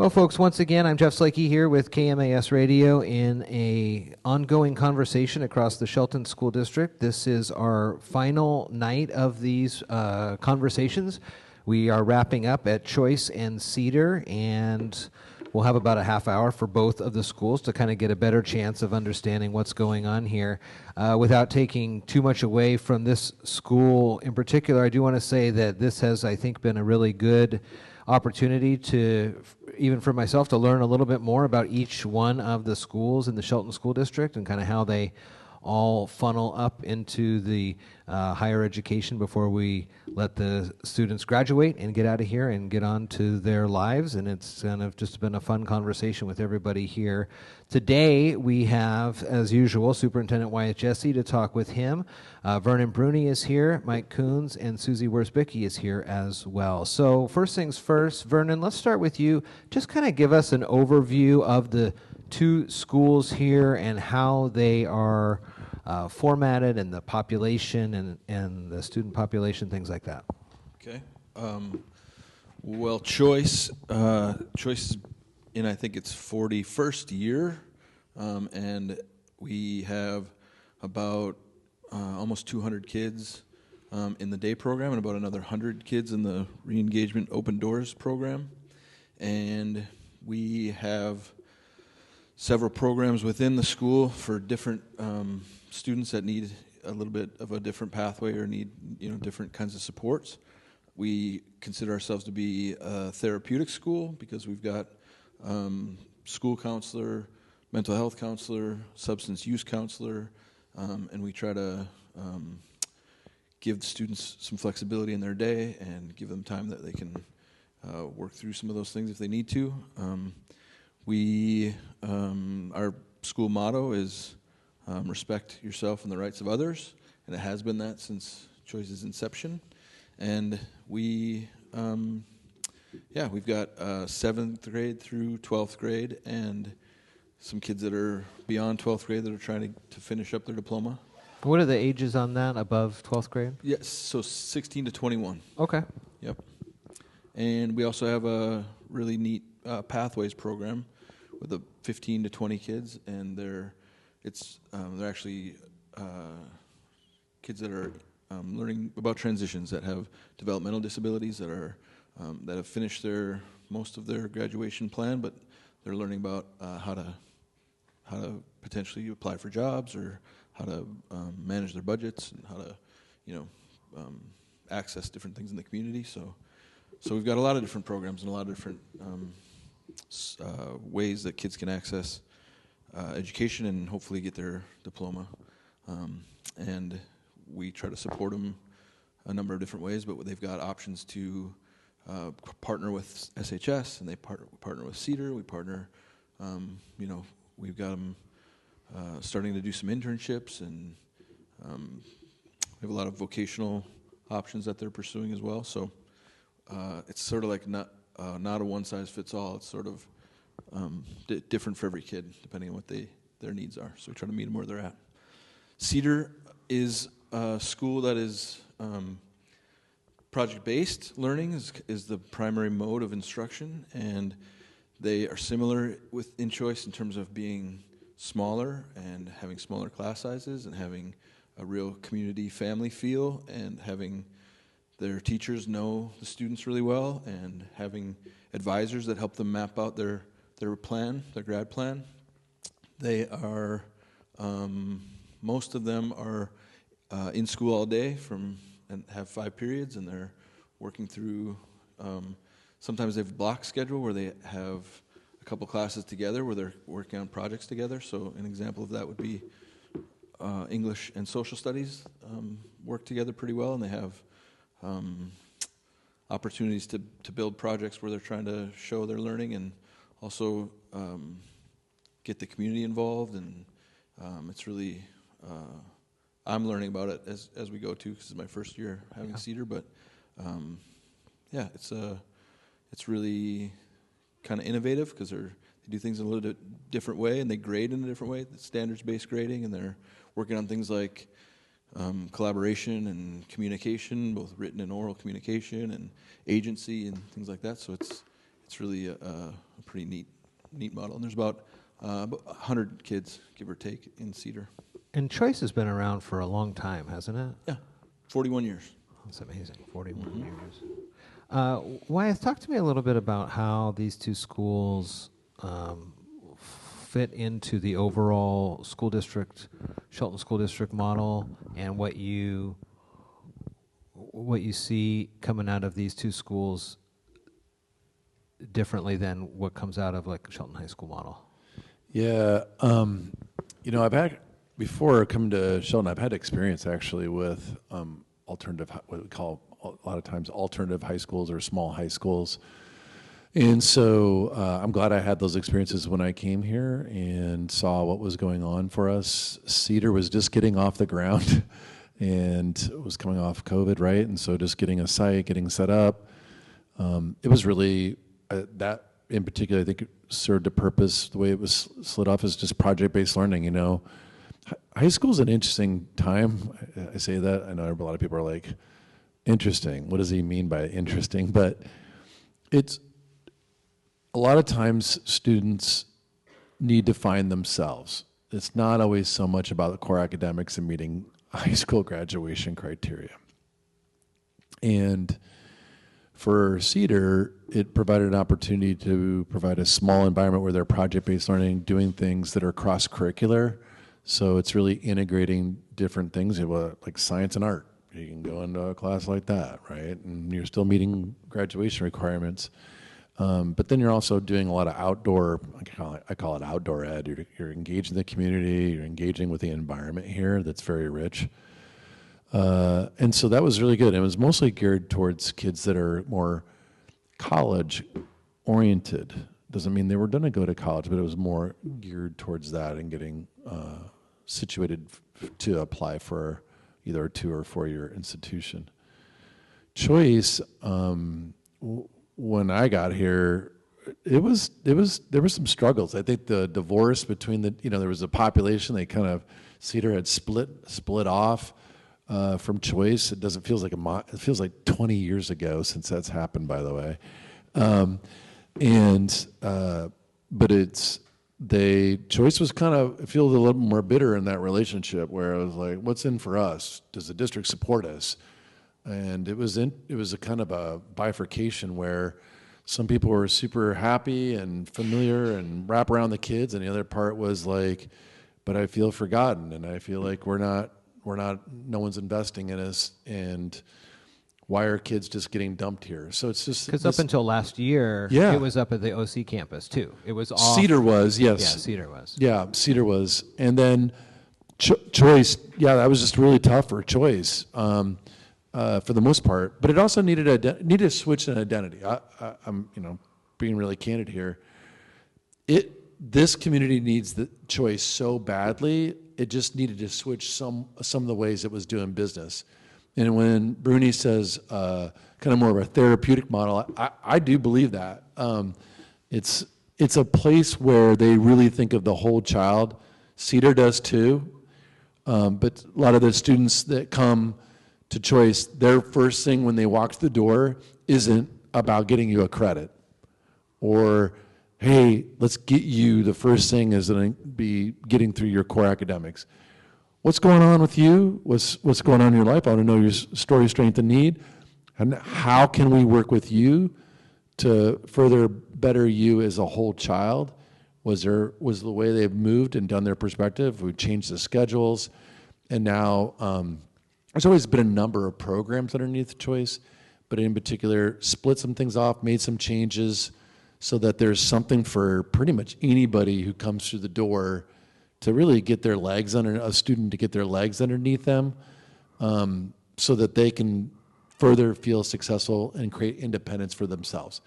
Well, folks, once again, I'm Jeff Slakey here with KMAS Radio in a ongoing conversation across the Shelton School District. This is our final night of these conversations. We are wrapping up at Choice and CEDAR, and we'll have about a half hour for both of the schools to kind of get a better chance of understanding what's going on here. Without taking too much away from this school in particular, I do want to say that this has, I think, been a really good opportunity to, even for myself, to learn a little bit more about each one of the schools in the Shelton School District and kind of how they all funnel up into the higher education before we let the students graduate and get out of here and get on to their lives. And it's kind of just been a fun conversation with everybody here. Today we have, as usual, Superintendent Wyeth Jesse to talk with him. Vernon Bruni is here, Mike Koons, and Susie Wierzbicki is here as well. So first things first, Vernon, let's start with you. Just kind of give us an overview of the two schools here and how they are formatted and the population and the student population, things like that. Okay. Well, Choice is in, I think it's 41st year, and we have about almost 200 kids in the day program and about another 100 kids in the re-engagement open doors program. And we have several programs within the school for different students that need a little bit of a different pathway or need different kinds of supports. We consider ourselves to be a therapeutic school because we've got school counselor, mental health counselor, substance use counselor, and we try to give the students some flexibility in their day and give them time that they can work through some of those things if they need to. Our school motto is respect yourself and the rights of others, and it has been that since Choice's inception. And we've got 7th grade through 12th grade, and some kids that are beyond 12th grade that are trying to finish up their diploma. What are the ages on that above 12th grade? Yes, so 16 to 21. Okay. Yep. And we also have a really neat Pathways program with 15 to 20 kids, and they're actually kids that are learning about transitions, that have developmental disabilities, that have finished most of their graduation plan, but they're learning about how to potentially apply for jobs or how to manage their budgets and how to access different things in the community. So we've got a lot of different programs and a lot of different ways that kids can access education and hopefully get their diploma. And we try to support them a number of different ways, but they've got options to partner with SHS, and they partner with CEDAR. We partner, we've got them starting to do some internships, and we have a lot of vocational options that they're pursuing as well. So it's sort of like not a one-size-fits-all. It's sort of different for every kid, depending on what their needs are. So we try to meet them where they're at. CEDAR is a school that is project-based learning is the primary mode of instruction, and they are similar in Choice in terms of being smaller and having smaller class sizes and having a real community family feel and having their teachers know the students really well and having advisors that help them map out their plan, their grad plan. They are, most of them are in school all day and have 5 periods, and they're working through, sometimes they have a block schedule where they have a couple classes together where they're working on projects together. So an example of that would be English and social studies work together pretty well, and they have opportunities to build projects where they're trying to show their learning and also get the community involved. And it's really, I'm learning about it as we go too, because it's my first year having CEDAR. But it's really kind of innovative because they do things in a little bit different way, and they grade in a different way. It's standards-based grading, and they're working on things like collaboration and communication, both written and oral communication, and agency and things like that. So it's it's really a pretty neat model. And there's about 100 kids, give or take, in Cedar. And Choice has been around for a long time, hasn't it? Yeah, 41 years. That's amazing, 41 years. Wyeth, talk to me a little bit about how these two schools fit into the overall school district, Shelton School District model, and what you see coming out of these two schools differently than what comes out of like Shelton High School model. Yeah, I've had, before coming to Shelton, I've had experience actually with alternative, what we call a lot of times alternative high schools or small high schools. And so I'm glad I had those experiences when I came here and saw what was going on for us. Cedar was just getting off the ground and it was coming off COVID, right? And so just getting a site, getting set up. It was really, that in particular, I think it served a purpose. The way it was slid off is just project-based learning, High school is an interesting time. I say that. I know a lot of people are like, interesting. What does he mean by interesting? But it's a lot of times students need to find themselves. It's not always so much about the core academics and meeting high school graduation criteria. And for Cedar, it provided an opportunity to provide a small environment where they're project-based learning, doing things that are cross-curricular. So it's really integrating different things, like science and art. You can go into a class like that, right? And you're still meeting graduation requirements. But then you're also doing a lot of outdoor, I call it outdoor ed. You're engaging the community, you're engaging with the environment here that's very rich. And so that was really good. It was mostly geared towards kids that are more college oriented. Doesn't mean they were going to go to college, but it was more geared towards that and getting situated to apply for either a 2 or 4 year institution. Choice, when I got here, there were some struggles. I think the divorce between there was a population, Cedar had split off from Choice. It feels like 20 years ago since that's happened, by the way. But Choice was it feels a little more bitter in that relationship, where it was like, what's in for us? Does the district support us? And it was a kind of a bifurcation where some people were super happy and familiar and wrap around the kids, and the other part was like, but I feel forgotten, and I feel like no one's investing in us, and why are kids just getting dumped here? So it's just because up until last year, yeah, it was up at the OC campus too. It was off. Cedar was, yes. Yeah, Cedar was. Yeah, Cedar was, and then Choice. Yeah, that was just really tough for Choice for the most part. But it also needed a switch in identity. I'm being really candid here. This community needs the Choice so badly. It just needed to switch some of the ways it was doing business. And when Bruni says kind of more of a therapeutic model, I do believe that. It's a place where they really think of the whole child. Cedar does too. But a lot of the students that come to Choice, their first thing when they walk through the door isn't about getting you a credit. Or, hey, let's get you, the first thing is going to be getting through your core academics. What's going on with you? What's going on in your life? I want to know your story, strength, and need. And how can we work with you to further better you as a whole child? Was the way they've moved and done their perspective? We've changed the schedules. And now there's always been a number of programs underneath Choice, but in particular, split some things off, made some changes so that there's something for pretty much anybody who comes through the door to really get their legs to get their legs underneath them, so that they can further feel successful and create independence for themselves.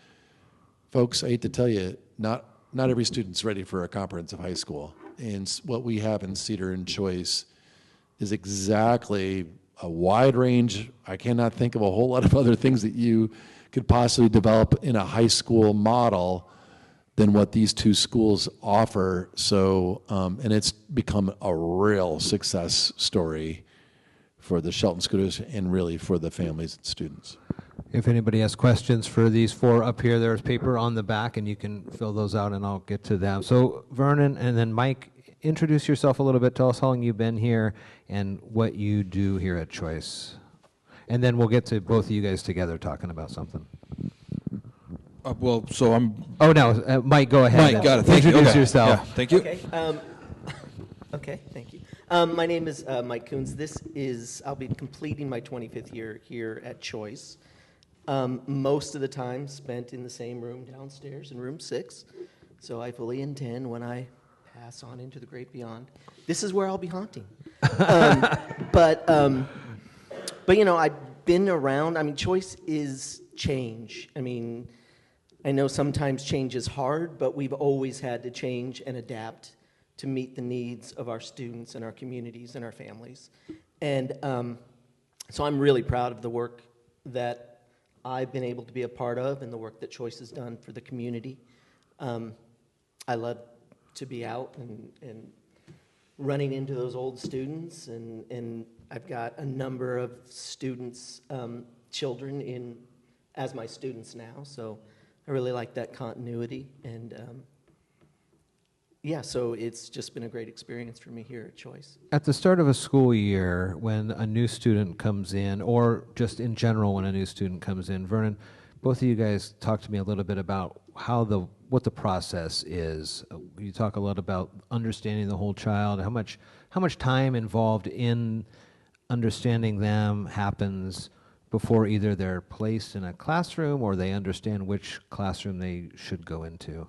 Folks, I hate to tell you, not every student's ready for a comprehensive high school. And what we have in Cedar and Choice is exactly a wide range. I cannot think of a whole lot of other things that you could possibly develop in a high school model than what these two schools offer. So, and it's become a real success story for the Shelton School District and really for the families and students. If anybody has questions for these four up here, there's paper on the back, and you can fill those out, and I'll get to them. So Vernon and then Mike, introduce yourself a little bit. Tell us how long you've been here and what you do here at Choice. And then we'll get to both of you guys together talking about something. Well, so I'm... Oh, no, Mike, go ahead. Mike, got it. Thank you. Introduce Okay. yourself. Yeah, thank you. Okay. Okay, thank you. My name is Mike Koons. I'll be completing my 25th year here at Choice. Most of the time spent in the same room downstairs in room 6. So I fully intend when I pass on into the great beyond, this is where I'll be haunting. But you know, I've been around. I mean, Choice is change. I mean, I know sometimes change is hard, but we've always had to change and adapt to meet the needs of our students and our communities and our families. And so I'm really proud of the work that I've been able to be a part of and the work that Choice has done for the community. I love to be out and running into those old students, and I've got a number of students, children as my students now, so I really like that continuity, and yeah, so it's just been a great experience for me here at Choice. At the start of a school year, when a new student comes in, or just in general when a new student comes in, Vernon, both of you guys talk to me a little bit about what the process is. You talk a lot about understanding the whole child, how much time involved in understanding them happens before either they're placed in a classroom or they understand which classroom they should go into.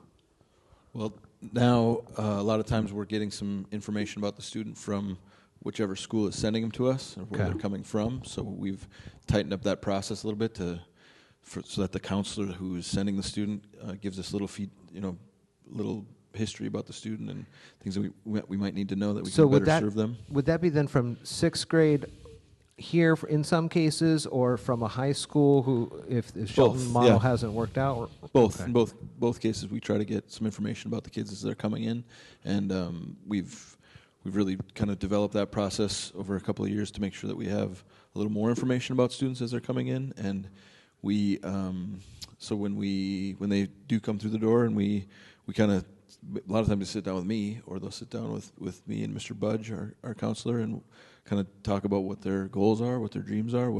Well, now a lot of times we're getting some information about the student from whichever school is sending them to us, or where they're coming from. So we've tightened up that process a little bit so that the counselor who is sending the student gives us little history about the student and things that we might need to know that we can better serve them. Would that be then from 6th grade here in some cases, or from a high school if the Shelton model hasn't worked out? Both. Okay. In both cases, we try to get some information about the kids as they're coming in, and we've really kind of developed that process over a couple of years to make sure that we have a little more information about students as they're coming in, and we so when they do come through the door, and we kind of, a lot of times they sit down with me, or they'll sit down with me and Mr. Budge, our counselor, and kind of talk about what their goals are, what their dreams are.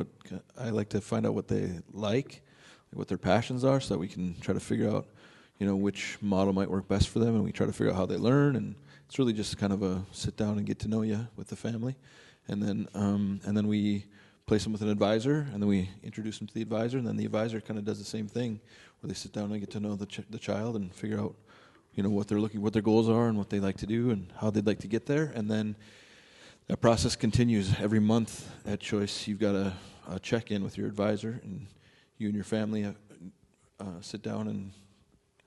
I like to find out what they like, what their passions are, so that we can try to figure out, which model might work best for them, and we try to figure out how they learn. And it's really just kind of a sit down and get to know you with the family, and then we place them with an advisor, and then we introduce them to the advisor, and then the advisor kind of does the same thing, where they sit down and get to know the child and figure out, what their goals are and what they like to do and how they'd like to get there, and then that process continues every month at Choice. You've got a check-in with your advisor, and you and your family sit down, and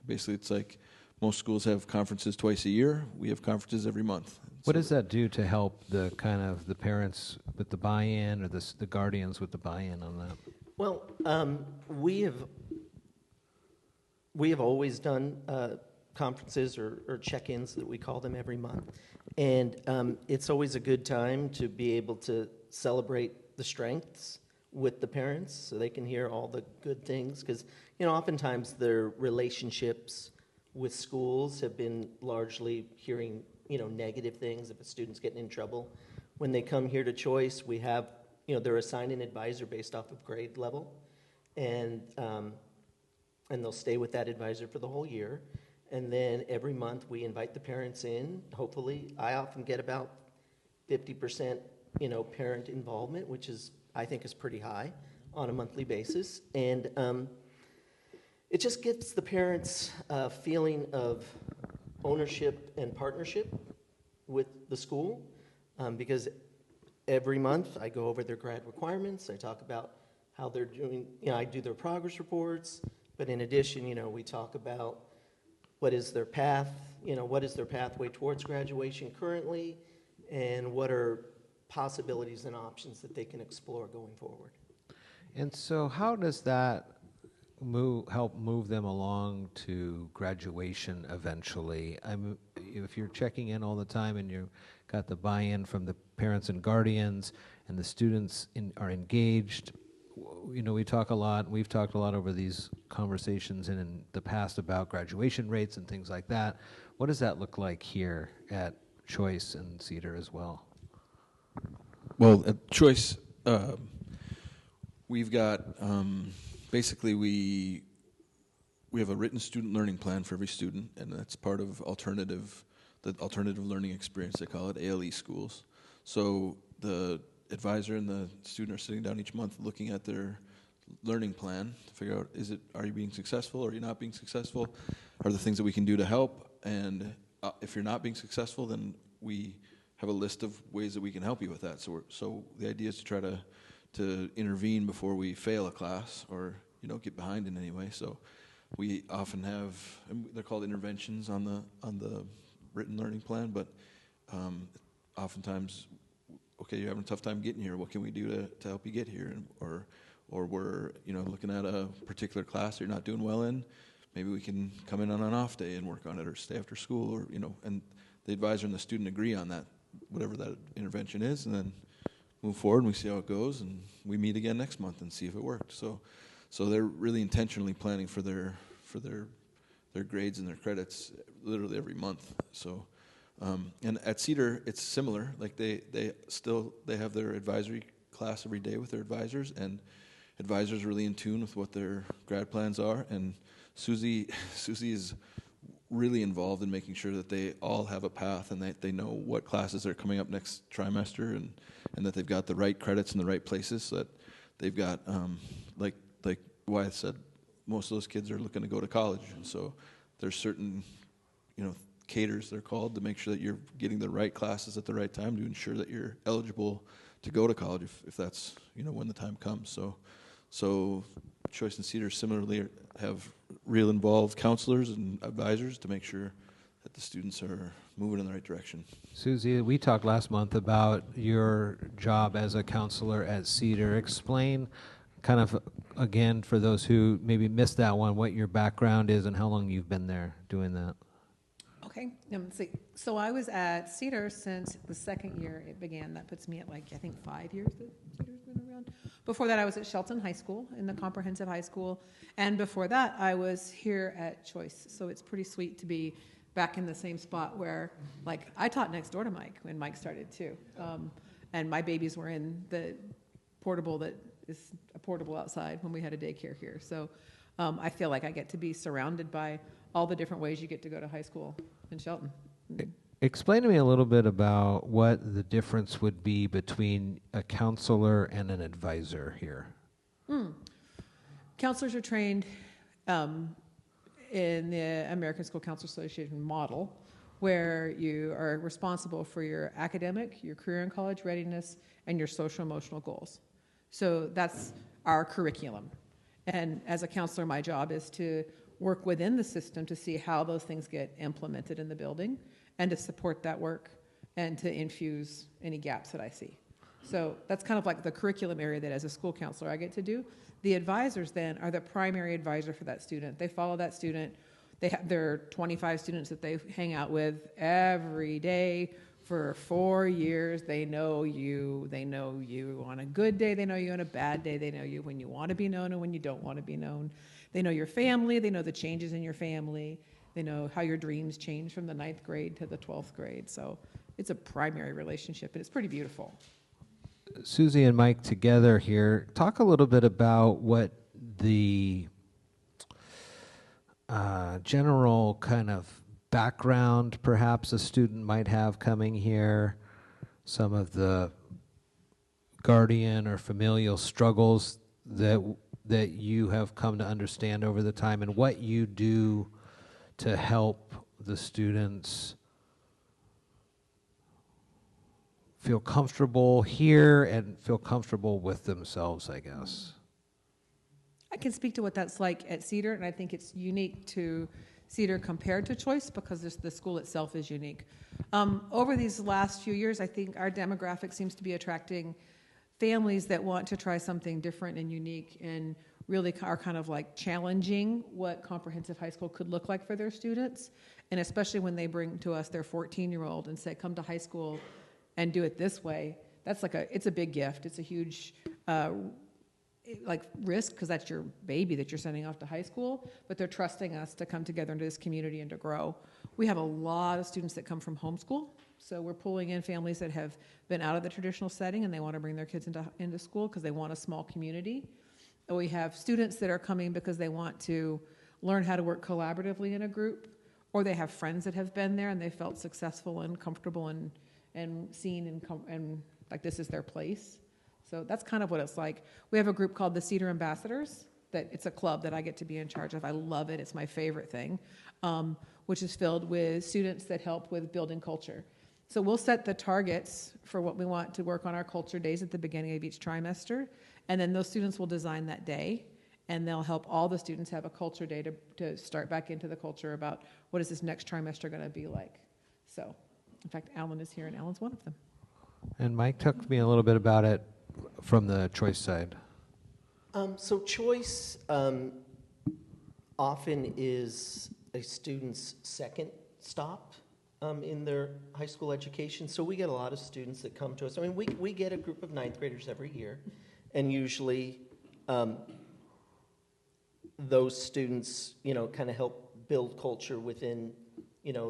basically it's like most schools have conferences twice a year. We have conferences every month. What does that do to help the parents with the buy-in, or the guardians with the buy-in on that? Well, we have always done conferences or check-ins that we call them every month. And it's always a good time to be able to celebrate the strengths with the parents so they can hear all the good things. Because, oftentimes their relationships with schools have been largely hearing, negative things if a student's getting in trouble. When they come here to Choice, we have, they're assigned an advisor based off of grade level. And they'll stay with that advisor for the whole year. And then every month we invite the parents in. Hopefully, I often get about 50%, parent involvement, which I think is pretty high on a monthly basis. And it just gives the parents a feeling of ownership and partnership with the school, because every month I go over their grad requirements. I talk about how they're doing. I do their progress reports. But in addition, we talk about what is their path, what is their pathway towards graduation currently, and what are possibilities and options that they can explore going forward. And so how does that help move them along to graduation eventually? If you're checking in all the time and you've got the buy-in from the parents and guardians and the students are engaged, we talk a lot, we've talked a lot over these conversations and in the past about graduation rates and things like that. What does that look like here at Choice and CEDAR as well? Well, at Choice, we've got, basically we have a written student learning plan for every student, and that's part of the alternative learning experience, they call it, ALE schools. So the advisor and the student are sitting down each month looking at their learning plan to figure out, are you being successful, or are you not being successful? Are there things that we can do to help? And if you're not being successful, then we have a list of ways that we can help you with that. So the idea is to try to intervene before we fail a class or get behind in any way. So we often have, they're called interventions on the written learning plan, but oftentimes, okay, you're having a tough time getting here. What can we do to help you get here? Or we're looking at a particular class you're not doing well in. Maybe we can come in on an off day and work on it, or stay after school, or and the advisor and the student agree on that, whatever that intervention is, and then move forward and we see how it goes, and we meet again next month and see if it worked. So they're really intentionally planning for their grades and their credits literally every month. So and at CEDAR it's similar. Like they have their advisory class every day with their advisors, and advisors are really in tune with what their grad plans are, and Susie is really involved in making sure that they all have a path and that they know what classes are coming up next trimester, and that they've got the right credits in the right places, so that they've got, like Wyeth said, most of those kids are looking to go to college, and so there's certain, caters, they're called, to make sure that you're getting the right classes at the right time to ensure that you're eligible to go to college if that's, when the time comes. So Choice and CEDAR similarly have real involved counselors and advisors to make sure that the students are moving in the right direction. Susie, we talked last month about your job as a counselor at CEDAR. Explain kind of, again, for those who maybe missed that one, what your background is and how long you've been there doing that. Okay, let's see. So I was at CEDAR since the second year it began. That puts me at 5 years that CEDAR's been around. Before that, I was at Shelton High School, in the comprehensive high school. And before that, I was here at Choice. So it's pretty sweet to be back in the same spot where, I taught next door to Mike when Mike started too. And my babies were in the portable that is a portable outside when we had a daycare here. So I feel like I get to be surrounded by all the different ways you get to go to high school in Shelton. Explain to me a little bit about what the difference would be between a counselor and an advisor here. Counselors are trained in the American School Counselor Association model, where you are responsible for your academic, your career and college readiness, and your social emotional goals. So that's our curriculum. And as a counselor, my job is to work within the system to see how those things get implemented in the building, and to support that work and to infuse any gaps that I see. So that's kind of like the curriculum area that as a school counselor I get to do. The advisors then are the primary advisor for that student. They follow that student. They have their 25 students that they hang out with every day for 4 years. They know you. They know you on a good day. They know you on a bad day. They know you when you want to be known and when you don't want to be known. They know your family. They know the changes in your family. They know how your dreams change from the 9th grade to the 12th grade. So it's a primary relationship, and it's pretty beautiful. Susie and Mike together here, talk a little bit about what the general kind of background perhaps a student might have coming here, some of the guardian or familial struggles that you have come to understand over the time, and what you do to help the students feel comfortable here and feel comfortable with themselves, I guess. I can speak to what that's like at CEDAR, and I think it's unique to CEDAR compared to Choice because the school itself is unique. Over these last few years, I think our demographic seems to be attracting families that want to try something different and unique, and really are kind of challenging what comprehensive high school could look like for their students. And especially when they bring to us their 14-year-old and say, come to high school and do it this way, it's a big gift. It's a huge like risk, because that's your baby that you're sending off to high school, but they're trusting us to come together into this community and to grow. We have a lot of students that come from homeschool, so we're pulling in families that have been out of the traditional setting and they want to bring their kids into school because they want a small community. And we have students that are coming because they want to learn how to work collaboratively in a group, or they have friends that have been there and they felt successful and comfortable and seen and like this is their place. So that's kind of what it's like. We have a group called the CEDAR Ambassadors. That it's a club that I get to be in charge of. I love it. It's my favorite thing, which is filled with students that help with building culture. So we'll set the targets for what we want to work on our culture days at the beginning of each trimester, and then those students will design that day, and they'll help all the students have a culture day to start back into the culture about what is this next trimester going to be like. So, in fact, Alan is here, and Alan's one of them. And Mike, talk to me a little bit about it from the choice side. So choice often is a student's second stop in their high school education. So we get a lot of students that come to us. I mean, we get a group of ninth graders every year, and usually those students, kind of help build culture within,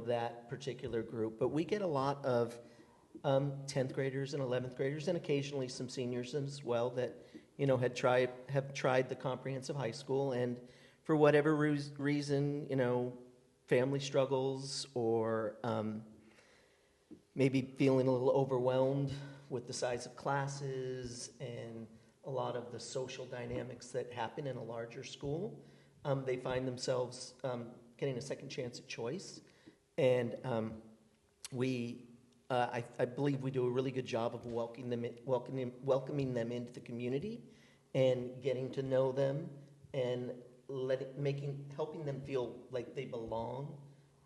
that particular group. But we get a lot of 10th graders and 11th graders, and occasionally some seniors as well that have tried the comprehensive high school, and for whatever reason, family struggles or maybe feeling a little overwhelmed with the size of classes and a lot of the social dynamics that happen in a larger school, they find themselves getting a second chance at choice. And I believe we do a really good job of welcoming them into the community and getting to know them and helping them feel like they belong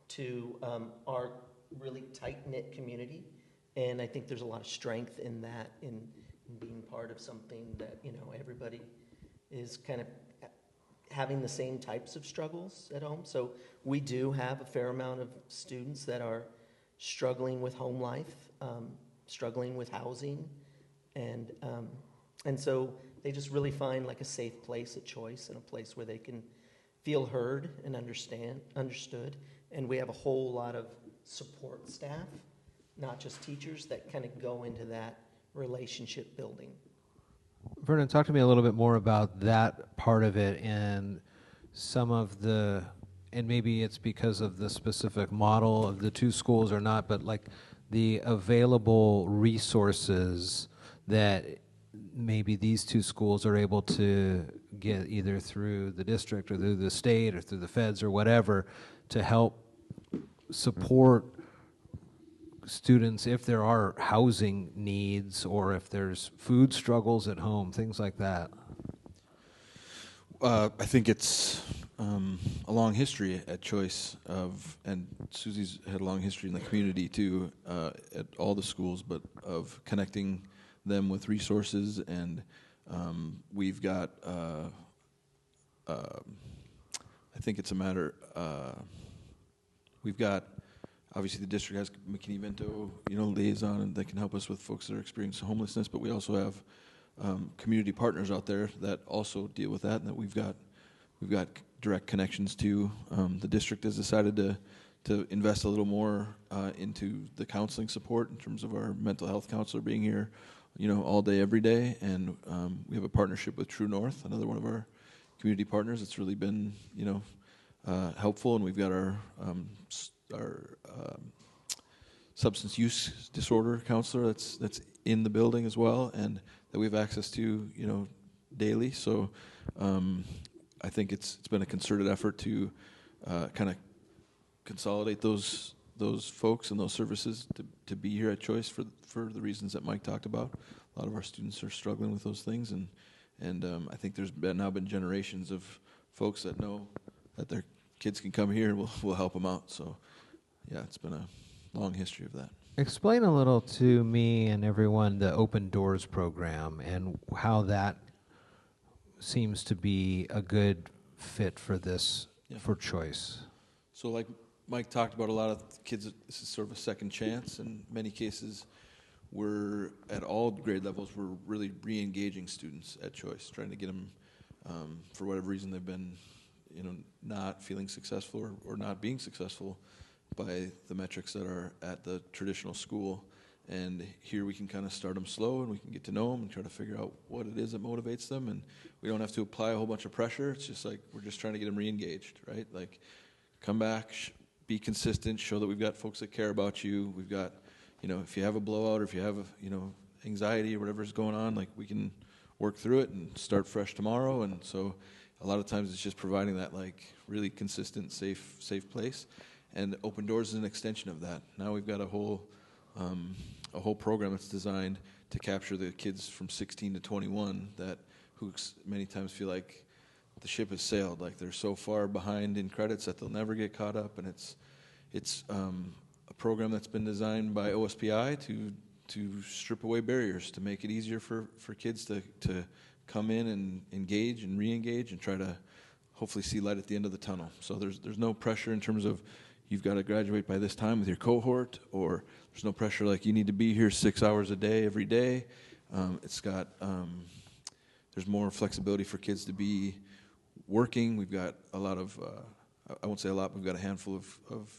to our really tight-knit community. And I think there's a lot of strength in that, in being part of something that, everybody is kind of having the same types of struggles at home. So we do have a fair amount of students that are struggling with home life, struggling with housing, and so they just really find like a safe place at choice and a place where they can feel heard and understood. And we have a whole lot of support staff, not just teachers, that kind of go into that relationship building. Vernon, talk to me a little bit more about that part of it and some of the, and maybe it's because of the specific model of the two schools or not, but like the available resources that maybe these two schools are able to get either through the district or through the state or through the feds or whatever to help support students if there are housing needs or if there's food struggles at home, things like that. I think it's a long history at Choice and Susie's had a long history in the community too, at all the schools, but of connecting them with resources, and we've got, I think it's a matter, we've got, obviously the district has McKinney-Vento, liaison, and they can help us with folks that are experiencing homelessness, but we also have community partners out there that also deal with that, and that we've got direct connections to. The district has decided to invest a little more into the counseling support in terms of our mental health counselor being here, all day, every day, and we have a partnership with True North, another one of our community partners. It's really been, helpful, and we've got our substance use disorder counselor that's in the building as well, and that we have access to, daily. So I think it's been a concerted effort to kind of consolidate those folks and those services to be here at Choice for the reasons that Mike talked about. A lot of our students are struggling with those things, and I think there's now been generations of folks that know that their kids can come here and we'll help them out. So yeah, it's been a long history of that. Explain a little to me and everyone the Open Doors program and how that seems to be a good fit for this, for Choice. So like Mike talked about, a lot of kids, this is sort of a second chance. In many cases, we're at all grade levels, we're really re-engaging students at choice, trying to get them, for whatever reason they've been, not feeling successful or not being successful by the metrics that are at the traditional school. And here we can kind of start them slow, and we can get to know them and try to figure out what it is that motivates them. And we don't have to apply a whole bunch of pressure. It's just like we're just trying to get them re-engaged, right? Like, come back, be consistent, show that we've got folks that care about you. We've got, if you have a blowout or if you have, anxiety or whatever's going on, like, we can work through it and start fresh tomorrow. And so a lot of times it's just providing that, like, really consistent, safe place. And Open Doors is an extension of that. Now we've got a whole program that's designed to capture the kids from 16 to 21 who many times feel like the ship has sailed, like they're so far behind in credits that they'll never get caught up. And it's a program that's been designed by OSPI to strip away barriers, to make it easier for kids to come in and engage and re-engage and try to hopefully see light at the end of the tunnel. So there's no pressure in terms of you've got to graduate by this time with your cohort, or there's no pressure like you need to be here 6 hours a day every day. There's more flexibility for kids to be working. We've got a lot of, I won't say a lot, but we've got a handful of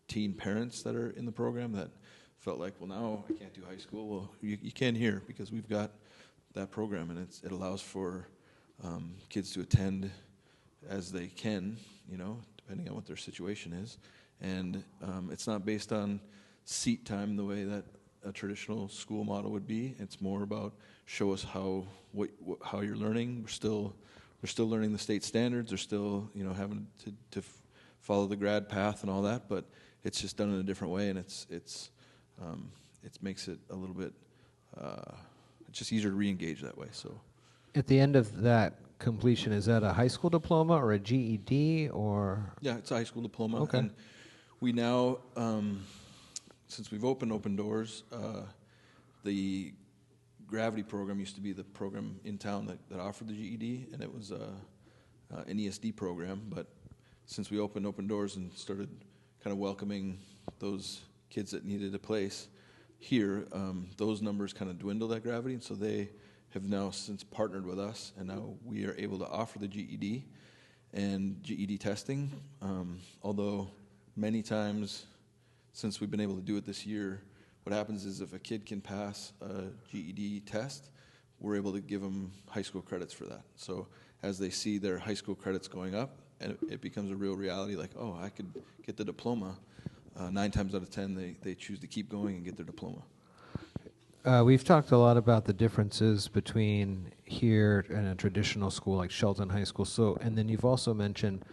teen parents that are in the program that felt like, well, now I can't do high school. Well, you can here because we've got that program, and it allows for kids to attend as they can, depending on what their situation is. And it's not based on seat time the way that a traditional school model would be. It's more about show us how you're learning. We're still learning the state standards. They're still having to follow the grad path and all that, but it's just done in a different way, and it makes it a little bit it's just easier to re-engage that way. So At the end of that completion, is that a high school diploma or a GED or? Yeah, it's a high school diploma. Okay. And we now, since we've opened Open Doors, the Gravity program used to be the program in town that offered the GED, and it was an ESD program. But since we opened Open Doors and started kind of welcoming those kids that needed a place here, those numbers kind of dwindled at Gravity, and so they have now since partnered with us, and now we are able to offer the GED and GED testing, although many times since we've been able to do it this year, what happens is if a kid can pass a GED test, we're able to give them high school credits for that. So as they see their high school credits going up, and it becomes a real reality, like, oh, I could get the diploma. 9 times out of 10, they choose to keep going and get their diploma. We've talked a lot about the differences between here and a traditional school like Shelton High School. So, and then you've also mentioned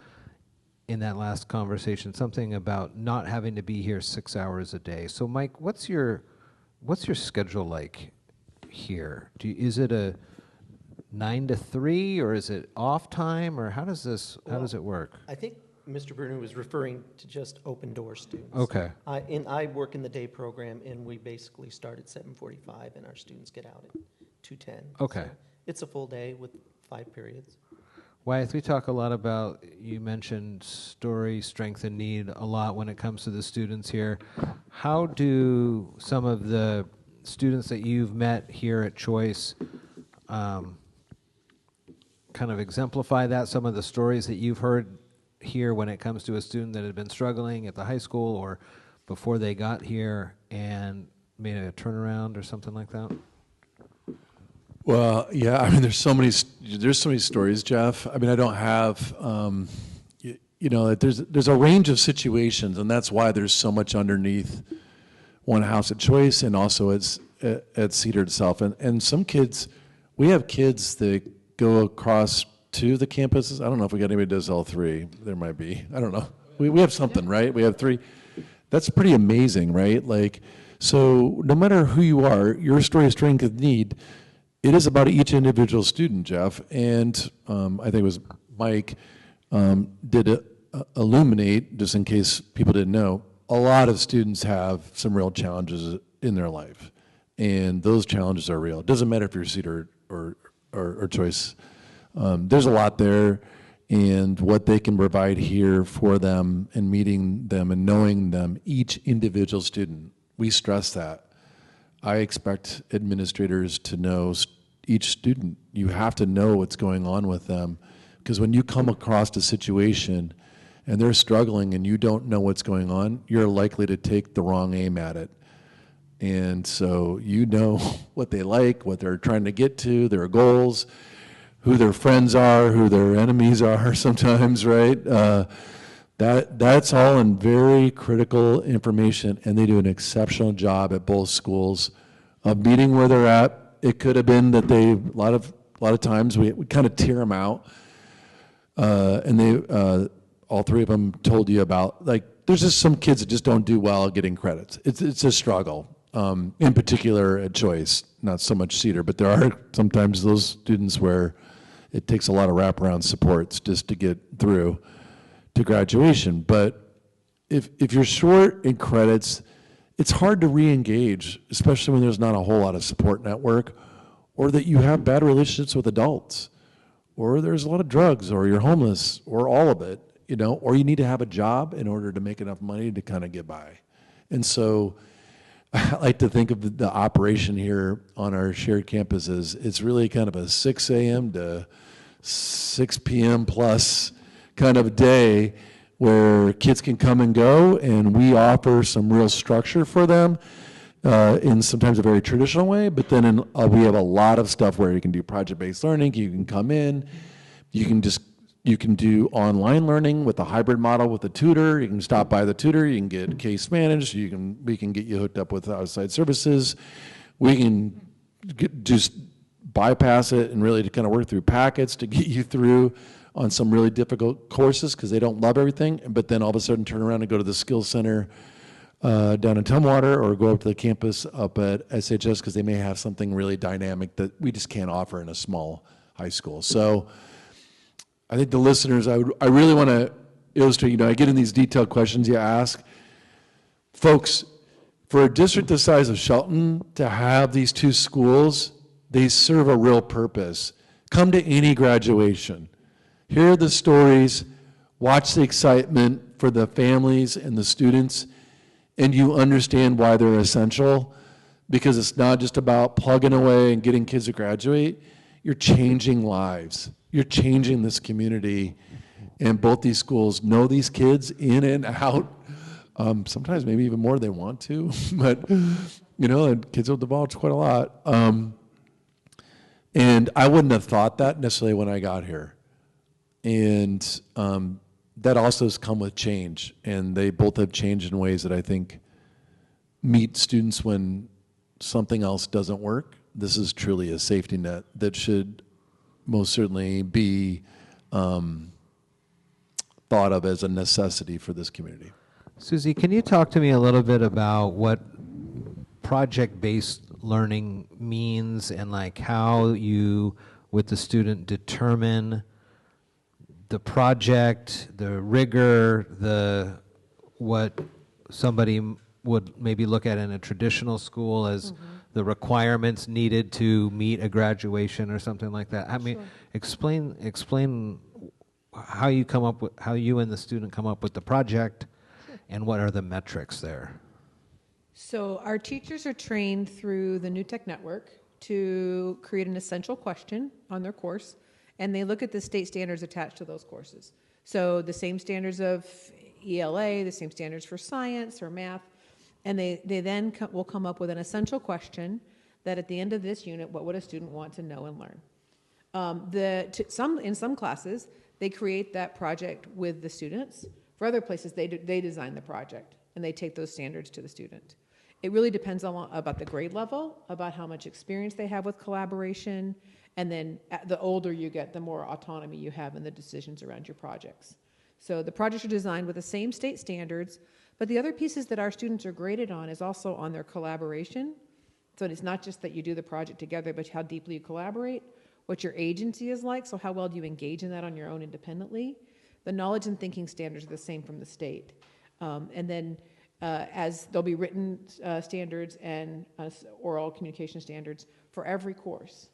in that last conversation something about not having to be here 6 hours a day. So, Mike, what's your schedule like here? Is it a 9 to 3, or is it off time, or how does it work? I think Mr. Bruni was referring to just Open Door students. Okay. I work in the day program, and we basically start at 7:45, and our students get out at 2:10. Okay. So it's a full day with 5 periods. Wyeth, we talk a lot about, you mentioned story, strength, and need a lot when it comes to the students here. How do some of the students that you've met here at Choice kind of exemplify that, some of the stories that you've heard here when it comes to a student that had been struggling at the high school or before they got here and made a turnaround or something like that? Well, yeah, I mean, there's so many stories, Jeff. I mean, I don't have, there's a range of situations, and that's why there's so much underneath one house at Choice and also at CEDAR itself. And some kids, we have kids that go across to the campuses. I don't know if we got anybody that does all 3. There might be. I don't know. We have something, right? We have 3. That's pretty amazing, right? Like, so no matter who you are, your story of strength and need, it is about each individual student, Jeff. And I think it was Mike did illuminate, just in case people didn't know, a lot of students have some real challenges in their life. And those challenges are real. It doesn't matter if you're CEDAR or Choice. There's a lot there, and what they can provide here for them and meeting them and knowing them, each individual student, we stress that. I expect administrators to know each student. You have to know what's going on with them, because when you come across a situation and they're struggling and you don't know what's going on, you're likely to take the wrong aim at it. And so you know what they like, what they're trying to get to, their goals, who their friends are, who their enemies are sometimes, right? That's all in very critical information, and they do an exceptional job at both schools of meeting where they're at. It could have been that a lot of times we kind of tear them out, and they all three of them told you about, like, there's just some kids that just don't do well getting credits. It's a struggle, in particular at Choice, not so much CEDAR, but there are sometimes those students where it takes a lot of wraparound supports just to get through to graduation. But if you're short in credits, it's hard to re-engage, especially when there's not a whole lot of support network, or that you have bad relationships with adults, or there's a lot of drugs, or you're homeless, or all of it, or you need to have a job in order to make enough money to kind of get by. And so I like to think of the operation here on our shared campus as it's really kind of a 6 a.m. to 6 p.m. plus kind of day where kids can come and go, and we offer some real structure for them in sometimes a very traditional way, but then we have a lot of stuff where you can do project-based learning. You can come in, you can do online learning with a hybrid model with a tutor. You can stop by the tutor, you can get case managed, we can get you hooked up with outside services. We can just bypass it and really to kind of work through packets to get you through on some really difficult courses because they don't love everything, but then all of a sudden turn around and go to the skills center down in Tumwater, or go up to the campus up at SHS because they may have something really dynamic that we just can't offer in a small high school. So I think the listeners, I really want to illustrate, I get in these detailed questions you ask. Folks, for a district the size of Shelton to have these two schools, they serve a real purpose. Come to any graduation. Hear the stories, watch the excitement for the families and the students, and you understand why they're essential, because it's not just about plugging away and getting kids to graduate. You're changing lives. You're changing this community, and both these schools know these kids in and out. Sometimes maybe even more than they want to, but and kids will divulge quite a lot. And I wouldn't have thought that necessarily when I got here. And that also has come with change, and they both have changed in ways that I think meet students when something else doesn't work. This is truly a safety net that should most certainly be thought of as a necessity for this community. Susie, can you talk to me a little bit about what project-based learning means, and like how you, with the student, determine the project, the rigor, what somebody would maybe look at in a traditional school as the requirements needed to meet a graduation or something like that? I mean, explain how you come up with, how you and the student come up with the project, and what are the metrics there? So our teachers are trained through the New Tech Network to create an essential question on their course, and they look at the state standards attached to those courses. So the same standards of ELA, the same standards for science or math, and they then will come up with an essential question that at the end of this unit, what would a student want to know and learn? In some classes, they create that project with the students. For other places, they design the project, and they take those standards to the student. It really depends about the grade level, about how much experience they have with collaboration, and then the older you get, the more autonomy you have in the decisions around your projects. So the projects are designed with the same state standards, but the other pieces that our students are graded on is also on their collaboration. So it's not just that you do the project together, but how deeply you collaborate, what your agency is like, so how well do you engage in that on your own independently. The knowledge and thinking standards are the same from the state. And then as there'll be written standards and oral communication standards for every course.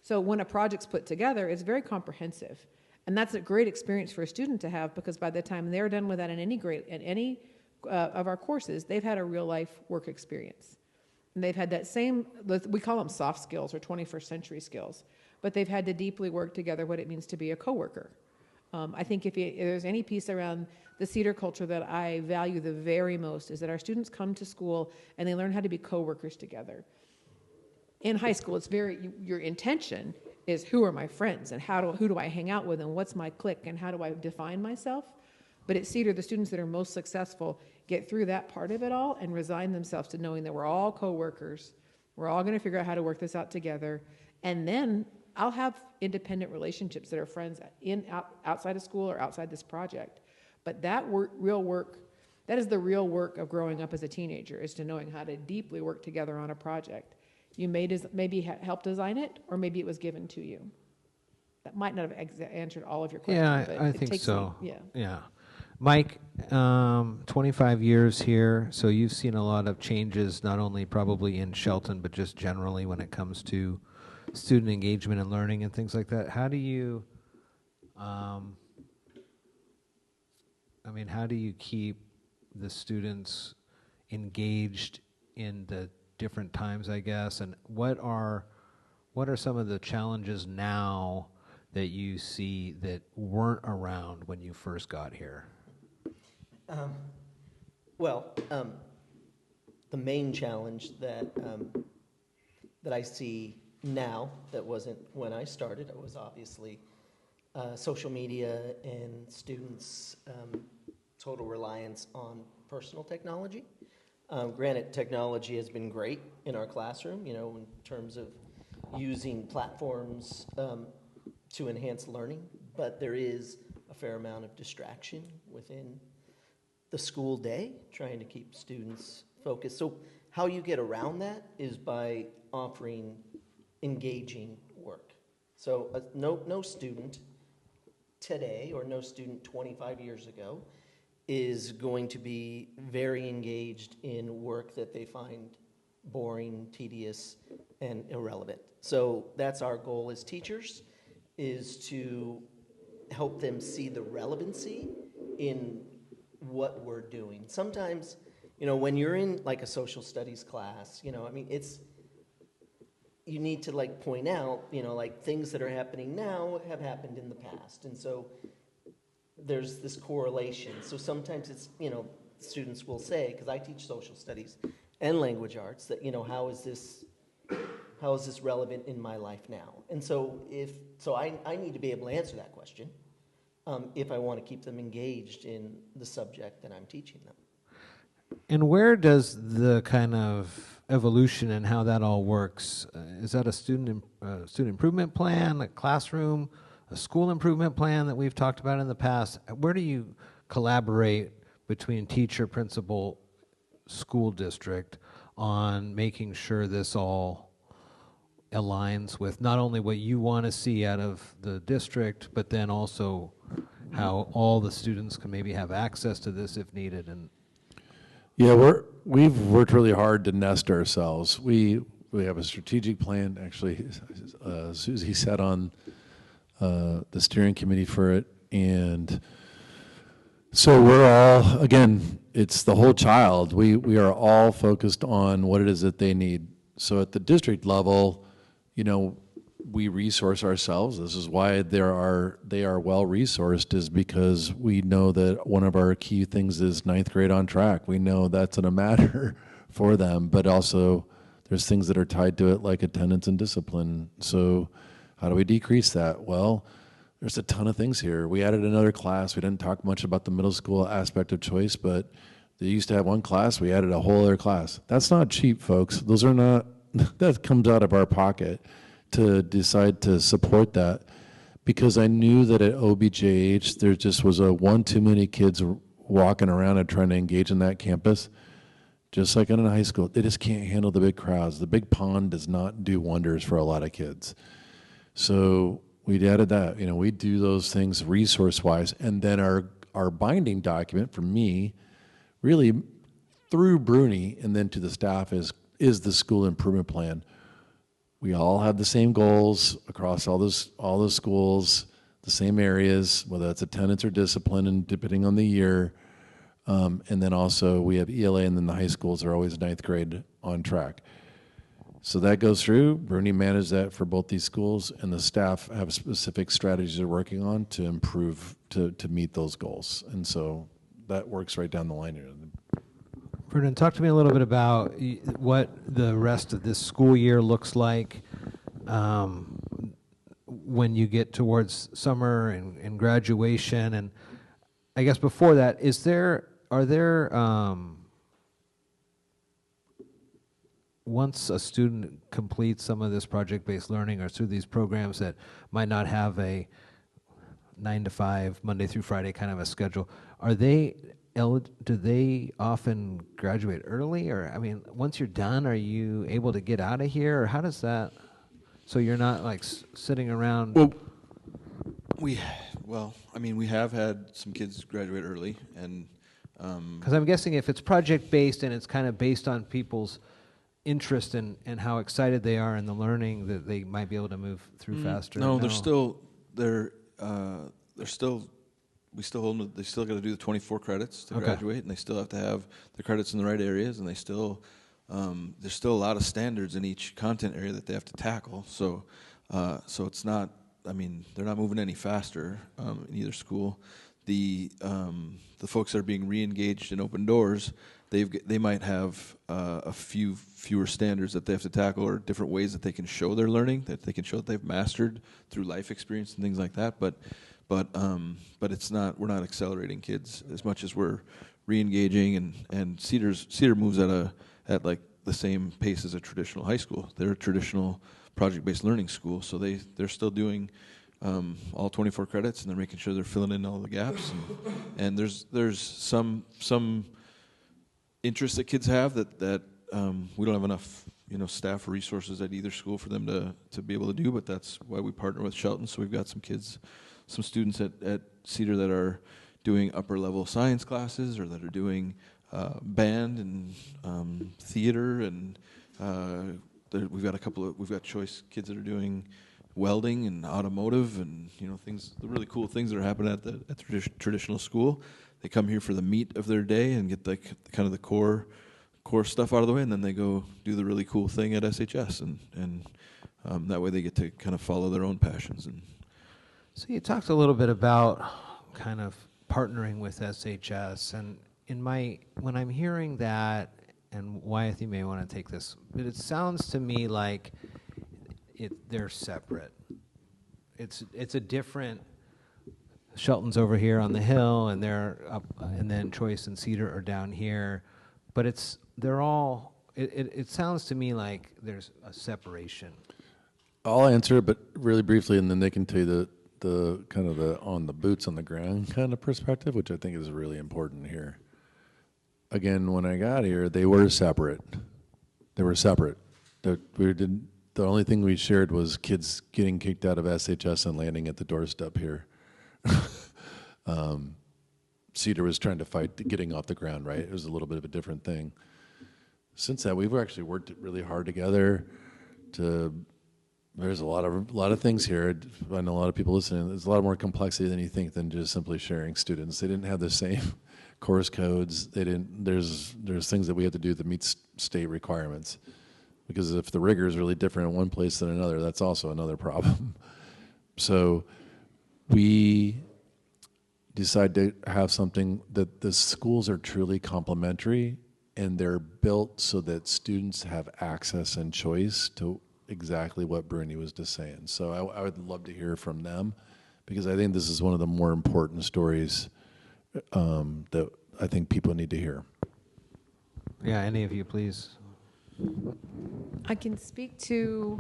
So when a project's put together, it's very comprehensive. And that's a great experience for a student to have, because by the time they're done with that in any grade, in any of our courses, they've had a real life work experience. and they've had that same, we call them soft skills or 21st century skills, but they've had to deeply work together what it means to be a coworker. I think if there's any piece around the CEDAR culture that I value the very most is that our students come to school and they learn how to be coworkers together. In high school, it's your intention is who are my friends and who do I hang out with and what's my clique and how do I define myself? But at CEDAR, the students that are most successful get through that part of it all and resign themselves to knowing that we're all coworkers. We're all going to figure out how to work this out together. And then I'll have independent relationships that are friends outside of school or outside this project. But that real work, that is the real work of growing up as a teenager, is to knowing how to deeply work together on a project. You maybe help design it, or maybe it was given to you. That might not have answered all of your questions. Yeah, but I it think takes so. Yeah. Mike, 25 years here, so you've seen a lot of changes, not only probably in Shelton, but just generally when it comes to student engagement and learning and things like that. How do you, how do you keep the students engaged in the different times, I guess, and what are some of the challenges now that you see that weren't around when you first got here? The main challenge that I see now that wasn't when I started, it was obviously social media and students' total reliance on personal technology. Granted, technology has been great in our classroom, in terms of using platforms to enhance learning, but there is a fair amount of distraction within the school day, trying to keep students focused. So how you get around that is by offering engaging work. So no student today or no student 25 years ago is going to be very engaged in work that they find boring, tedious, and irrelevant. So that's our goal as teachers, is to help them see the relevancy in what we're doing. Sometimes, when you're in like a social studies class, it's, you need to point out, things that are happening now have happened in the past. And so there's this correlation. So sometimes it's, students will say, because I teach social studies and language arts, that, how is this relevant in my life now? And so I need to be able to answer that question if I want to keep them engaged in the subject that I'm teaching them. And where does the kind of evolution and how that all works, is that a student improvement plan, a classroom, a school improvement plan that we've talked about in the past? Where do you collaborate between teacher, principal, school district on making sure this all aligns with not only what you want to see out of the district, but then also how all the students can maybe have access to this if needed? And we've worked really hard to nest ourselves. We have a strategic plan. Actually, Susie sat on the steering committee for it, and so we're all, again, it's the whole child. We are all focused on what it is that they need. So at the district level, we resource ourselves. This is why they are well resourced, is because we know that one of our key things is 9th grade on track. We know that's a matter for them, but also there's things that are tied to it like attendance and discipline. So how do we decrease that? Well, there's a ton of things here. We added another class. We didn't talk much about the middle school aspect of choice, but they used to have one class. We added a whole other class. That's not cheap, folks. Those are not, that comes out of our pocket to decide to support that, because I knew that at OBJH there just was one too many kids walking around and trying to engage in that campus. Just like in a high school, they just can't handle the big crowds. The big pond does not do wonders for a lot of kids. So we added that. We do those things resource-wise, and then our binding document for me, really through Bruni and then to the staff, is the school improvement plan. We all have the same goals across all the schools, the same areas, whether that's attendance or discipline, and depending on the year. And then also we have ELA, and then the high schools are always 9th grade on track. So that goes through. Bruni managed that for both these schools, and the staff have specific strategies they're working on to improve, to meet those goals. And so that works right down the line here. Vernon, talk to me a little bit about what the rest of this school year looks like when you get towards summer and graduation. And I guess before that, are there once a student completes some of this project-based learning or through these programs that might not have a 9 to 5, Monday through Friday kind of a schedule, do they often graduate early? Or, I mean, once you're done, are you able to get out of here? Or how does that, so you're not like sitting around? Well, we have had some kids graduate early, and because I'm guessing if it's project-based and it's kind of based on people's interest and how excited they are in the learning, that they might be able to move through faster. No, they still got to do the 24 credits to graduate, and they still have to have the credits in the right areas, and they still there's still a lot of standards in each content area that they have to tackle. So it's not. I mean, they're not moving any faster in either school. The folks that are being re-engaged in open doors, they might have a fewer standards that they have to tackle, or different ways that they can show their learning, that they can show that they've mastered through life experience and things like that. But it's not. We're not accelerating kids as much as we're re-engaging, and CEDAR moves at like the same pace as a traditional high school. They're a traditional project-based learning school, so they're still doing all 24 credits, and they're making sure they're filling in all the gaps. And there's some interest that kids have that we don't have enough staff or resources at either school for them to be able to do. But that's why we partner with Shelton. So we've got some students at CEDAR that are doing upper level science classes, or that are doing band and theater, and we've got choice kids that are doing welding and automotive, and the really cool things that are happening at the traditional school. They come here for the meat of their day and get the core stuff out of the way, and then they go do the really cool thing at SHS, and that way they get to kind of follow their own passions. And so you talked a little bit about kind of partnering with SHS, and when I'm hearing that, and Wyeth, you may want to take this, but it sounds to me like they're separate. It's a different. Shelton's over here on the hill, and they're up, and then Choice and CEDAR are down here, but they're all. It sounds to me like there's a separation. I'll answer it, but really briefly, and then they can tell you the kind of the on the boots on the ground kind of perspective, which I think is really important here. Again, when I got here, they were separate. The only thing we shared was kids getting kicked out of SHS and landing at the doorstep here. CEDAR was trying to fight getting off the ground, right? It was a little bit of a different thing. Since that, we've actually worked really hard together. There's a lot of things here. I know a lot of people listening. There's a lot more complexity than you think than just simply sharing students. They didn't have the same course codes. There's things that we have to do that meet state requirements. Because if the rigor is really different in one place than another, that's also another problem. So we decide to have something that the schools are truly complementary, and they're built so that students have access and choice to exactly what Bruni was just saying. So I would love to hear from them, because I think this is one of the more important stories that I think people need to hear. Yeah, any of you, please. I can speak to,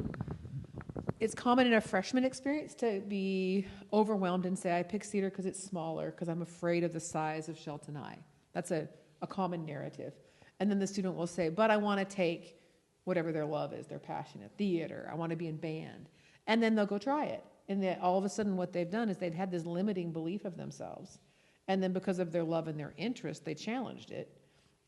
it's common in a freshman experience to be overwhelmed and say, I pick CEDAR because it's smaller, because I'm afraid of the size of Shelton High. That's a common narrative. And then the student will say, but I want to take whatever their love is, their passion at theater, I want to be in band. And then they'll go try it. And then all of a sudden what they've done is they've had this limiting belief of themselves. And then because of their love and their interest, they challenged it.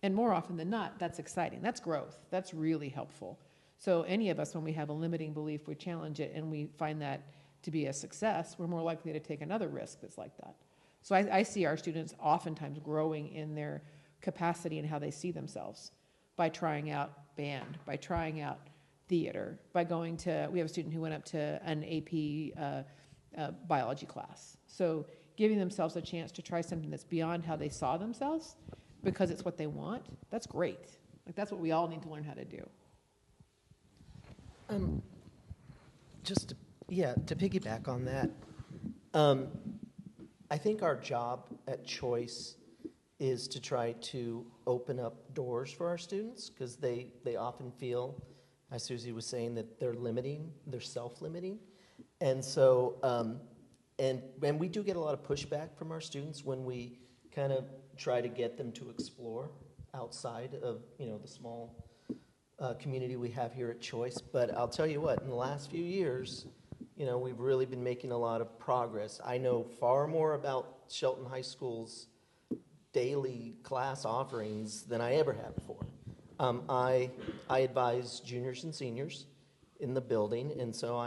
And more often than not, that's exciting. That's growth. That's really helpful. So any of us, when we have a limiting belief, we challenge it and we find that to be a success, we're more likely to take another risk that's like that. So I see our students oftentimes growing in their capacity and how they see themselves by trying out band, by trying out theater by going to, we have a student who went up to an AP biology class. So giving themselves a chance to try something that's beyond how they saw themselves because it's what they want, that's great. Like, that's what we all need to learn how to do. To piggyback on that, I think our job at Choice is to try to open up doors for our students, because they often feel, as Susie was saying, that they're self-limiting. And so, and we do get a lot of pushback from our students when we kind of try to get them to explore outside of, the small community we have here at Choice. But I'll tell you what, in the last few years, we've really been making a lot of progress. I know far more about Shelton High School's daily class offerings than I ever have before. I advise juniors and seniors in the building, and so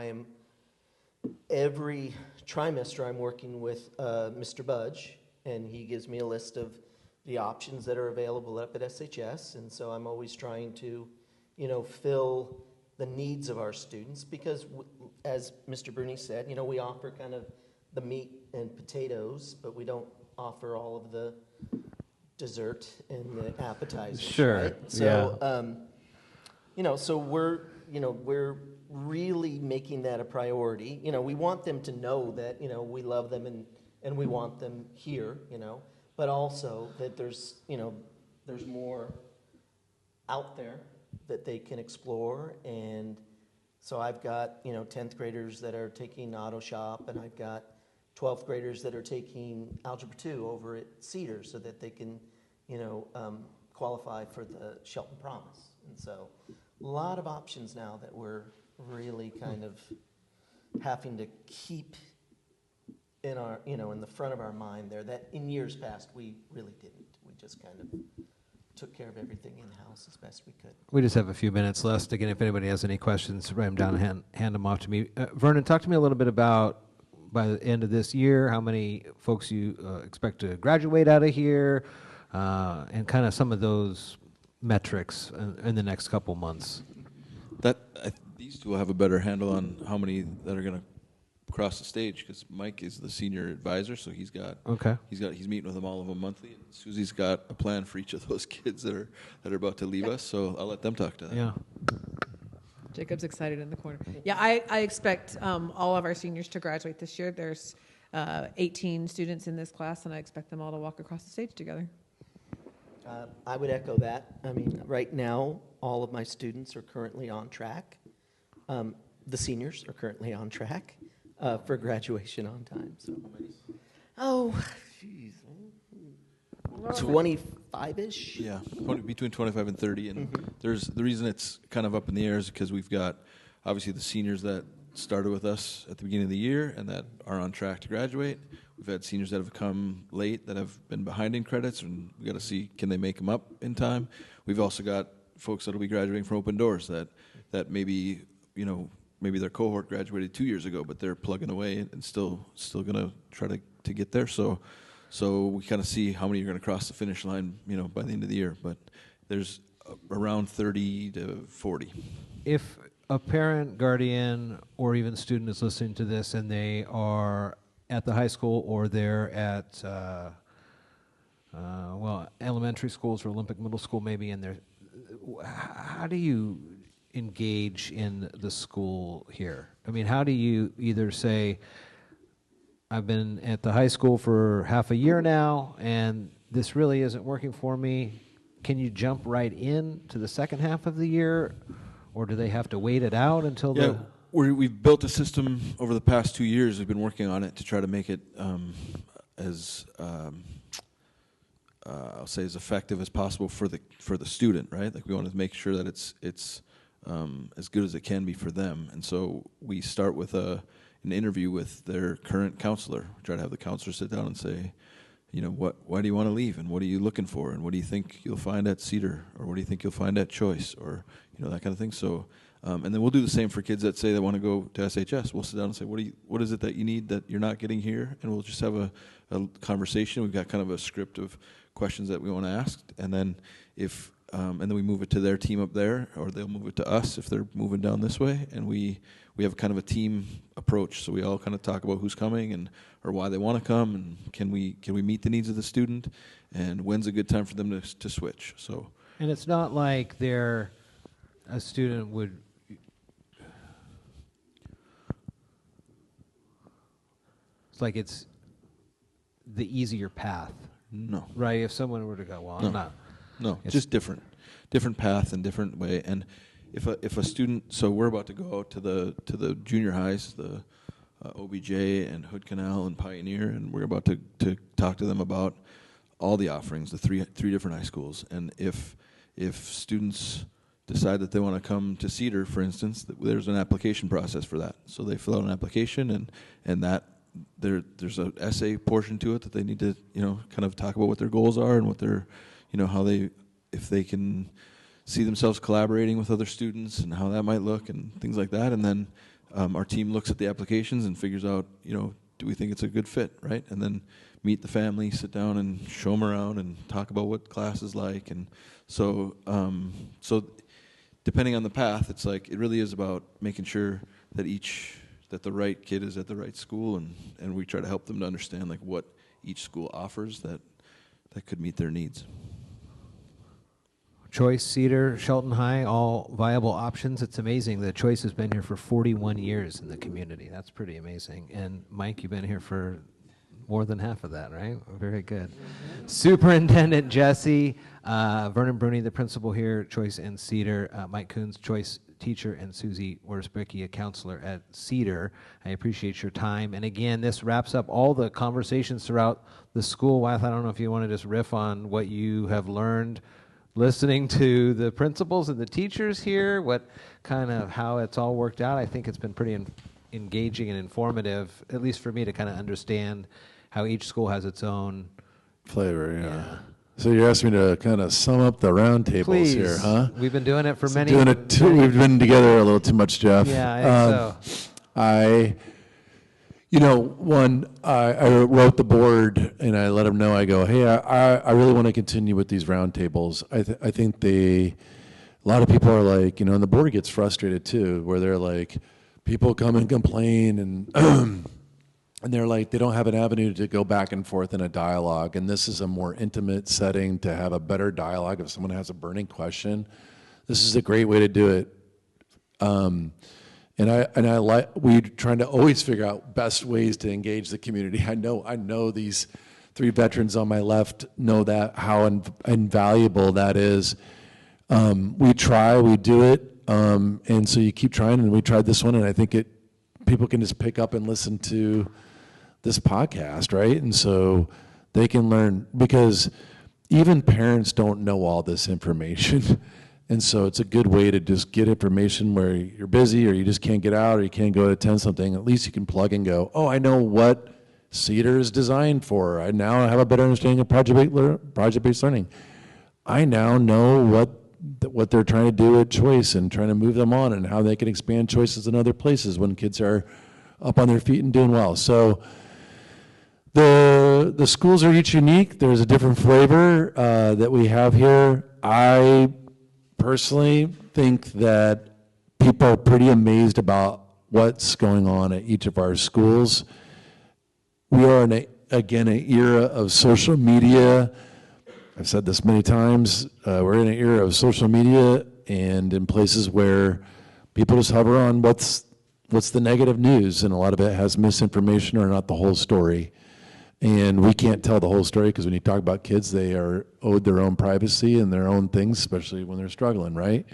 every trimester I'm working with Mr. Budge, and he gives me a list of the options that are available up at SHS, and so I'm always trying to, fill the needs of our students, because as Mr. Bruni said, we offer kind of the meat and potatoes, but we don't offer all of the dessert and the appetizers. Sure. Right? So, so we're really making that a priority. We want them to know that, we love them and we want them here, but also that there's more out there that they can explore. And so I've got, 10th graders that are taking auto shop, and I've got 12th graders that are taking Algebra 2 over at CEDAR so that they can, qualify for the Shelton Promise. And so a lot of options now that we're really kind of having to keep in our, in the front of our mind there, that in years past we really didn't. We just kind of took care of everything in-house as best we could. We just have a few minutes left. Again, if anybody has any questions, write them down and hand them off to me. Vernon, talk to me a little bit about, by the end of this year, how many folks you expect to graduate out of here, and kind of some of those metrics in the next couple months. These two will have a better handle on how many that are going to cross the stage, because Mike is the senior advisor, so he's meeting with all of them monthly. And Susie's got a plan for each of those kids that are about to leave us. So I'll let them talk to that. Yeah. Jacob's excited in the corner. Yeah, I expect all of our seniors to graduate this year. There's 18 students in this class, and I expect them all to walk across the stage together. I would echo that. I mean, right now, all of my students are currently on track. The seniors are currently on track for graduation on time. So, geez, 25-ish. Yeah, between 25 and 30. And there's the reason it's kind of up in the air is because we've got obviously the seniors that started with us at the beginning of the year and that are on track to graduate. We've had seniors that have come late that have been behind in credits, and we got to see, can they make them up in time. We've also got folks that will be graduating from Open Doors that maybe maybe their cohort graduated 2 years ago, but they're plugging away and still going to try to get there. So we kind of see how many are going to cross the finish line, by the end of the year. But there's around 30 to 40. If a parent, guardian, or even student is listening to this and they are at the high school or they're at, elementary schools or Olympic Middle School maybe, and they're, how do you engage in the school here? I mean, how do you either say, I've been at the high school for half a year now, and this really isn't working for me. Can you jump right in to the second half of the year, or do they have to wait it out until we've built a system over the past 2 years. We've been working on it to try to make it as I'll say as effective as possible for the student, right? Like we want to make sure that it's as good as it can be for them. And so we start with an interview with their current counselor. We try to have the counselor sit down and say, why do you want to leave, and what are you looking for, and what do you think you'll find at CEDAR, or what do you think you'll find at Choice, or that kind of thing. So, and then we'll do the same for kids that say they want to go to SHS. We'll sit down and say, what is it that you need that you're not getting here, and we'll just have a conversation. We've got kind of a script of questions that we want to ask, and then if and then we move it to their team up there, or they'll move it to us if they're moving down this way, and we have kind of a team approach. So we all kind of talk about who's coming and or why they want to come, and can we meet the needs of the student, and when's a good time for them to switch. So, and it's not like a student would. It's like it's the easier path. No. Right? If someone were to go, well, No. I'm not. No, just different path and different way. And if a student, so we're about to go out to the junior highs, the OBJ and Hood Canal and Pioneer, and we're about to talk to them about all the offerings, the three different high schools. And if students decide that they want to come to CEDAR, for instance, there's an application process for that. So they fill out an application, and that there's an essay portion to it that they need to kind of talk about what their goals are and what their how if they can see themselves collaborating with other students and how that might look and things like that. And then our team looks at the applications and figures out, do we think it's a good fit, right? And then meet the family, sit down and show them around and talk about what class is like. And so depending on the path, it's like it really is about making sure that the right kid is at the right school, and we try to help them to understand like what each school offers that could meet their needs. Choice, Cedar, Shelton High, all viable options. It's amazing. The Choice has been here for 41 years in the community. That's pretty amazing. And Mike, you've been here for more than half of that, right? Very good. Mm-hmm. Superintendent Jesse, Vernon Bruni, the principal here at Choice and Cedar, Mike Koons, Choice teacher, and Susie Wierzbicki, a counselor at CEDAR. I appreciate your time. And again, this wraps up all the conversations throughout the school. Wyeth, I don't know if you want to just riff on what you have learned listening to the principals and the teachers here, what kind of how it's all worked out. I think it's been pretty engaging and informative, at least for me, to kind of understand how each school has its own flavor. Yeah. So you're asking me to kind of sum up the roundtables here, huh? We've been doing it for many. We've been together a little too much, Jeff. Yeah, I think so. I wrote the board and I let them know. I go, hey, I really want to continue with these roundtables. I think a lot of people are like, and the board gets frustrated too, where they're like, people come and complain and and they're like, they don't have an avenue to go back and forth in a dialogue. And this is a more intimate setting to have a better dialogue. If someone has a burning question, this is a great way to do it. We trying to always figure out best ways to engage the community. I know these three veterans on my left know that how invaluable that is. We try, we do it, and so you keep trying. And we tried this one, and I think people can just pick up and listen to this podcast, right? And so they can learn, because even parents don't know all this information. And so it's a good way to just get information where you're busy or you just can't get out or you can't go attend something. At least you can plug and go, oh, I know what CEDAR is designed for. I now have a better understanding of project-based learning. I now know what they're trying to do at Choice and trying to move them on and how they can expand choices in other places when kids are up on their feet and doing well. So the schools are each unique. There's a different flavor that we have here. I personally think that people are pretty amazed about what's going on at each of our schools. We are in an era of social media. I've said this many times. We're in an era of social media and in places where people just hover on what's the negative news, and a lot of it has misinformation or not the whole story. And we can't tell the whole story, because when you talk about kids, they are owed their own privacy and their own things, especially when they're struggling, right?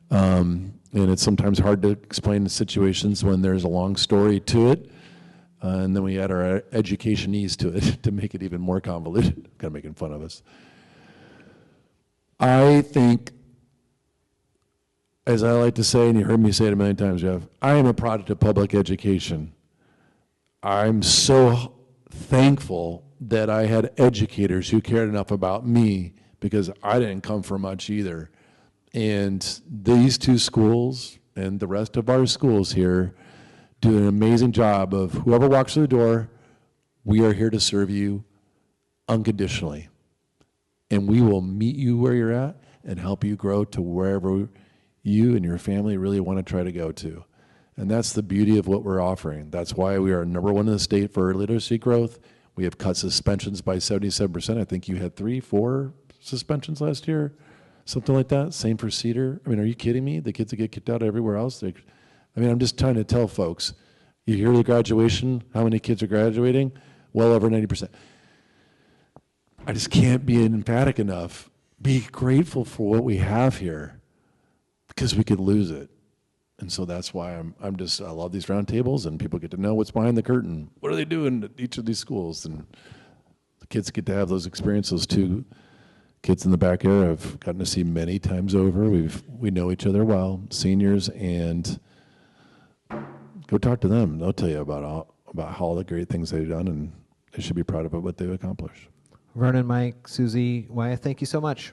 And it's sometimes hard to explain the situations when there's a long story to it. And then we add our education-ese to it to make it even more convoluted. Kind of making fun of us. I think, as I like to say, and you heard me say it a million times, Jeff, I am a product of public education. I'm so thankful that I had educators who cared enough about me, because I didn't come from much either. And these two schools and the rest of our schools here do an amazing job of, whoever walks through the door, we are here to serve you unconditionally. And we will meet you where you're at, and help you grow to wherever you and your family really want to try to go to. And that's the beauty of what we're offering. That's why we are number one in the state for early literacy growth. We have cut suspensions by 77%. I think you had 3-4 suspensions last year, something like that. Same for CEDAR. I mean, are you kidding me? The kids that get kicked out everywhere else. I'm just trying to tell folks, you hear the graduation, how many kids are graduating? Well over 90%. I just can't be emphatic enough. Be grateful for what we have here, because we could lose it. And so that's why I love these roundtables, and people get to know what's behind the curtain. What are they doing at each of these schools? And the kids get to have those experiences. Those two kids in the back here I've gotten to see many times over. We know each other well, seniors, and go talk to them. They'll tell you about all the great things they've done, and they should be proud of what they've accomplished. Vernon, Mike, Susie, Wyeth, thank you so much.